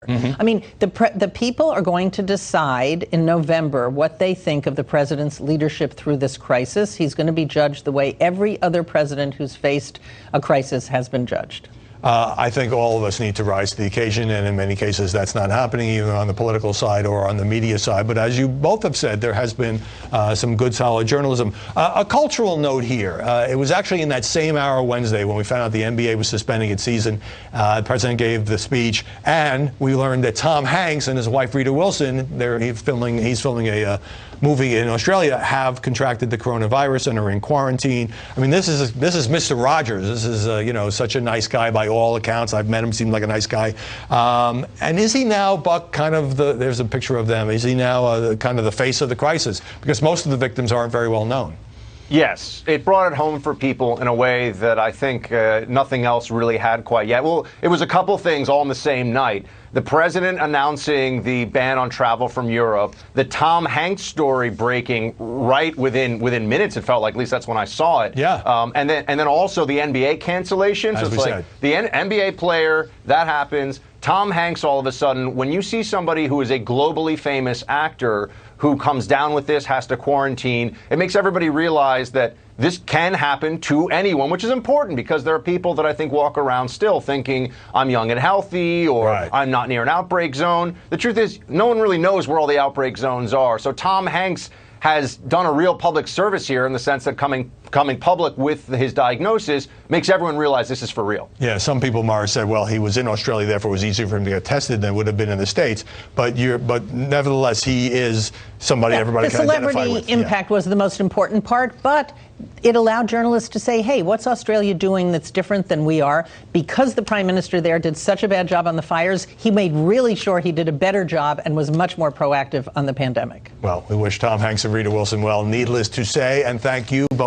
I mean, the people are going to decide in November what they think of the president's leadership through this crisis. He's going to be judged the way every other president who's faced a crisis has been judged. I think all of us need to rise to the occasion, and in many cases that's not happening, either on the political side or on the media side. But as you both have said, there has been some good, solid journalism. A cultural note here. It was actually in that same hour Wednesday when we found out the NBA was suspending its season. The president gave the speech, and we learned that Tom Hanks and his wife Rita Wilson, he's filming a movie in Australia, have contracted the coronavirus and are in quarantine. I mean, this is Mr. Rogers. This is such a nice guy by all accounts. I've met him, seemed like a nice guy. And is he now, Buck, kind of there's a picture of them, is he now kind of the face of the crisis? Because most of the victims aren't very well known. Yes, it brought it home for people in a way that I think nothing else really had quite yet. Well, it was a couple things all in the same night. The president announcing the ban on travel from Europe, the Tom Hanks story breaking right within minutes, it felt like, at least that's when I saw it. Yeah. And then also the NBA cancellations. As it's we like said. The NBA player, that happens. Tom Hanks, all of a sudden, when you see somebody who is a globally famous actor who comes down with this, has to quarantine, it makes everybody realize that this can happen to anyone, which is important because there are people that I think walk around still thinking I'm young and healthy or right. I'm not near an outbreak zone. The truth is, no one really knows where all the outbreak zones are. So Tom Hanks has done a real public service here in the sense that coming public with his diagnosis makes everyone realize this is for real. Yeah, some people, Mara, said, well, he was in Australia, therefore it was easier for him to get tested than it would have been in the States. But nevertheless, he is somebody everybody can identify with. The celebrity impact was the most important part, but it allowed journalists to say, hey, what's Australia doing that's different than we are? Because the prime minister there did such a bad job on the fires, he made really sure he did a better job and was much more proactive on the pandemic. Well, we wish Tom Hanks and Rita Wilson well, needless to say, and thank you both.